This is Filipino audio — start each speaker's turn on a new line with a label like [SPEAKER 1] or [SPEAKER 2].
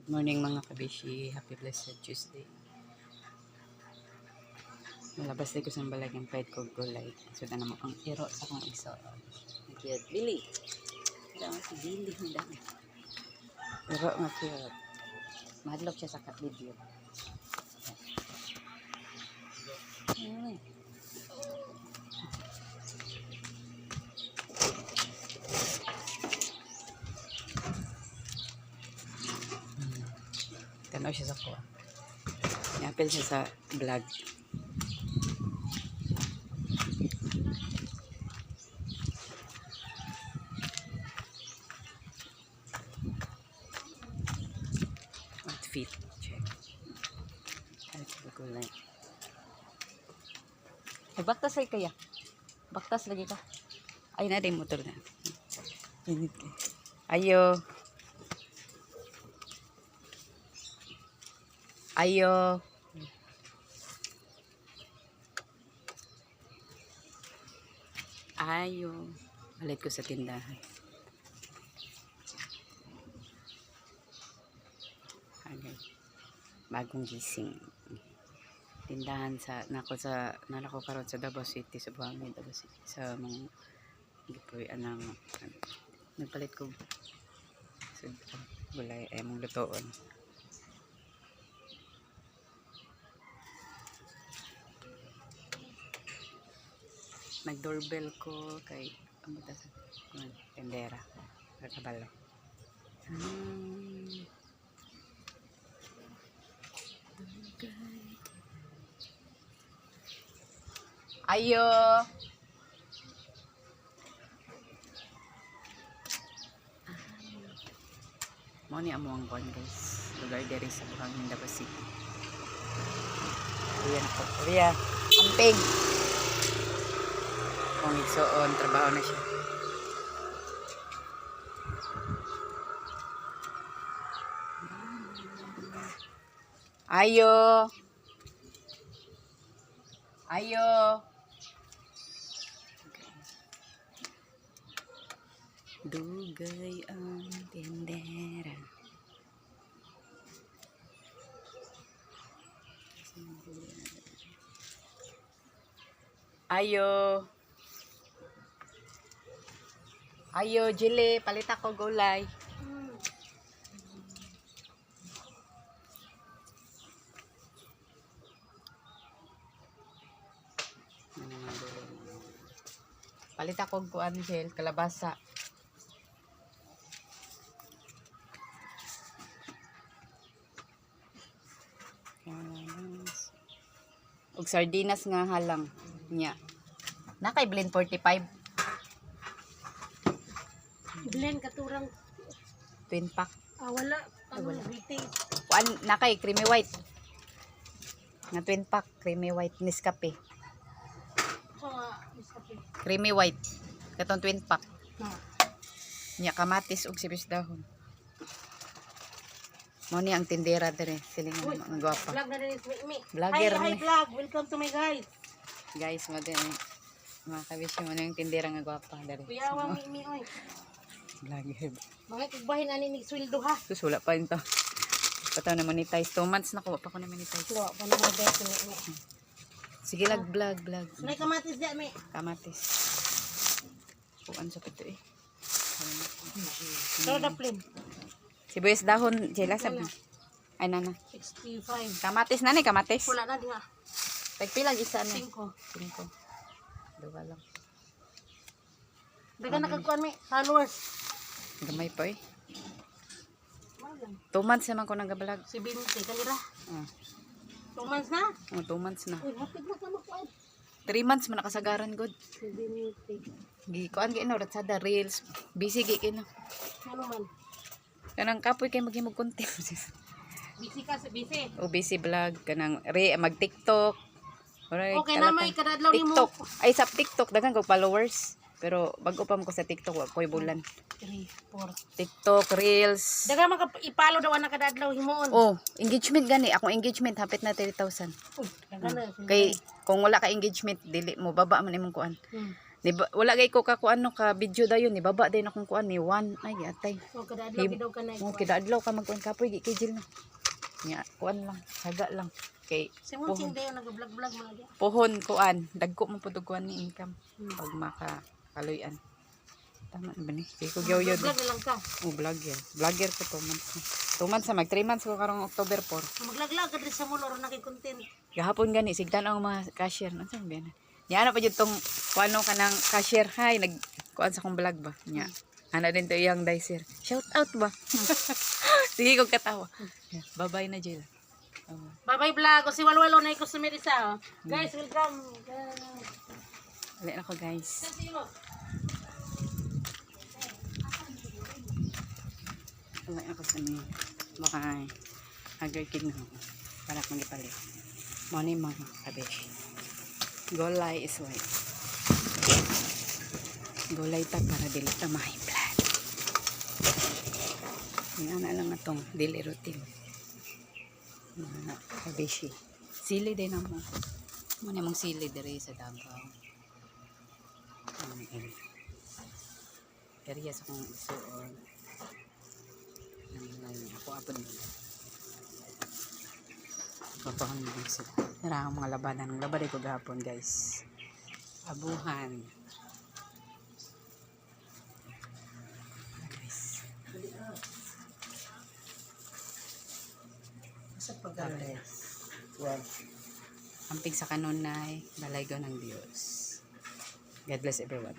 [SPEAKER 1] Good morning mga kabishi. Happy blessed Tuesday. Malabas din ko sa balag yung pahit ko gulay. So na naman ang iro sa kong igso. Nagkiyat. Billy. Dami si Billy. Dami. Iro nga kiyat. Mahadlok siya sa video. Ay. Tanaw siya sa kuha. Yapil siya sa vlog. Outfit. Check. Ay, gulay. Ay, baktas ay kaya. Baktas lagi ka. Ay, na yung motor na. Init ka. Ayo. Ayo. Ayo. Balik ko sa tindahan. Okay. Bagong gising. Tindahan sa nako karon sa Davao City, sa Buhangin, Davao City, sa mga gipoy anang nagpalit ko sa gulay ay mong lutoon. Nag-doorbell ko kay amuta sa tendera kabalo. Ayo. Mo ni amo ang kon guys. Lugar diri sa Buhangin, Davao City. Ayan po. Ria, amping. Kung igsoon, trabaho na siya. Ayo. Ayo. Dugay ang tendera. Ayo. Ayo, Jili, palit ako gulay. Palit ako kuan, Jil, kalabasa. Og sardinas nga halang nya. Nakay blend 45.
[SPEAKER 2] Blend katurang
[SPEAKER 1] Twin pack.
[SPEAKER 2] wala
[SPEAKER 1] Wala.
[SPEAKER 2] rating.
[SPEAKER 1] Kuan nakay creamy white. Nga twin pack creamy white Nescafe.
[SPEAKER 2] Nescafe.
[SPEAKER 1] Creamy white. Katong twin pack.
[SPEAKER 2] Na.
[SPEAKER 1] Nya kamatis og sibis dahon. Mo ni ang tindera dire, siling
[SPEAKER 2] Uy,
[SPEAKER 1] ang gwapa.
[SPEAKER 2] Vlog na rin mi.
[SPEAKER 1] Vlogger
[SPEAKER 2] Hi
[SPEAKER 1] ni.
[SPEAKER 2] vlog. Welcome to my guys.
[SPEAKER 1] Guys, mo din mga kabisyo mo na yung tindera nga gwapa dire.
[SPEAKER 2] Kuya wa mi oy.
[SPEAKER 1] Vlogger.
[SPEAKER 2] Mga kugbahin ani ni sweldo ha.
[SPEAKER 1] Sus, wala pa yun to. Pataw na monetize. 2 months na ko, pa ko na monetize.
[SPEAKER 2] Wa pa na guys mi.
[SPEAKER 1] Sige lag vlog.
[SPEAKER 2] Nay kamatis dia mi.
[SPEAKER 1] Kamatis. Kuan sa pito eh.
[SPEAKER 2] Soda plain.
[SPEAKER 1] Sibuyas dahon, Jela sabi. Ay nana.
[SPEAKER 2] 65.
[SPEAKER 1] Kamatis na ni, kamatis.
[SPEAKER 2] Wala na diha.
[SPEAKER 1] Tagpilag isa na.
[SPEAKER 2] 5.
[SPEAKER 1] 5. Duwa lang.
[SPEAKER 2] Daga nakagkuan mi followers.
[SPEAKER 1] Gamay pa eh.
[SPEAKER 2] Malang.
[SPEAKER 1] 2 months naman ko nagabalag.
[SPEAKER 2] 70 kanira. 2
[SPEAKER 1] 2
[SPEAKER 2] months na.
[SPEAKER 1] months na.
[SPEAKER 2] Uy, hapit na ka magkuan.
[SPEAKER 1] 3 months man nakasagaran god.
[SPEAKER 2] 70.
[SPEAKER 1] Gikuan gino rat sada reels. Busy gikino.
[SPEAKER 2] Ano man?
[SPEAKER 1] Kanang kapoy kay maghimog content.
[SPEAKER 2] Busy ka sa busy.
[SPEAKER 1] O busy vlog kanang mag TikTok.
[SPEAKER 2] Okay na may kadadlaw ni mo.
[SPEAKER 1] TikTok. Ay sa TikTok daghan kog followers. Pero bago pa mo ko sa TikTok wa ko'y bulan.
[SPEAKER 2] 3, 4.
[SPEAKER 1] TikTok, Reels.
[SPEAKER 2] Daga man ka ipalo daw na kadadlaw himuon.
[SPEAKER 1] Oh, engagement gani. Akong engagement hapit na 3,000.
[SPEAKER 2] Uy, daga na.
[SPEAKER 1] Kay kung wala ka engagement dili mo baba man imong kuan. Wala gay ko ka kuan no ka video dayon ni baba din akong kuan ni one ay atay.
[SPEAKER 2] O kada adlaw gidaw ka na.
[SPEAKER 1] Mo kidadlaw ka magkuan kapoy gi kay Jill na. Nya kuan lang, saga lang. Kay
[SPEAKER 2] Si Munting dayo nag-vlog-vlog mga dia.
[SPEAKER 1] pohon kuan, dagko man pud og kuan ni income pag makakaluyan. Tama ba ni? Kay ko gyud.
[SPEAKER 2] Vlog na lang ka.
[SPEAKER 1] Oh, vlogger. Vlogger ko 2 months. 2 months mag 3 months ko karong October 4.
[SPEAKER 2] Maglaglag ka diri sa mall or naki-content.
[SPEAKER 1] Gahapon gani sigdan ang mga cashier nang sa ben. Nya ana pa jud tong kuano kanang cashier hay nag kuan sa kong vlog ba. Nya. Ana din to iyang dicer. Shout out ba. Sige ko katawa. Bye-bye na Jill.
[SPEAKER 2] Bye-bye vlog. O si Walwalo na customer isa. Guys, welcome.
[SPEAKER 1] Wala na ko guys. Wala na ko sa niya. Baka agad-kid na ako. Para akong ipalit. Money mga kabesh. Golay is white. Golay ta para dili ta ma-high blood. Yan na lang itong daily routine. Mga kabeshi. Sili din naman. Muna mong sili diri sa Davao. Area sa kong isuon. Ako apod nila. Papahon mo din sila. Nara ang mga labanan. Ang labanan ko gahapon guys. Abuhan. Guys.
[SPEAKER 2] Sa pag-alay.
[SPEAKER 1] Amping sa kanunay, balaygo ng Diyos. God bless everyone.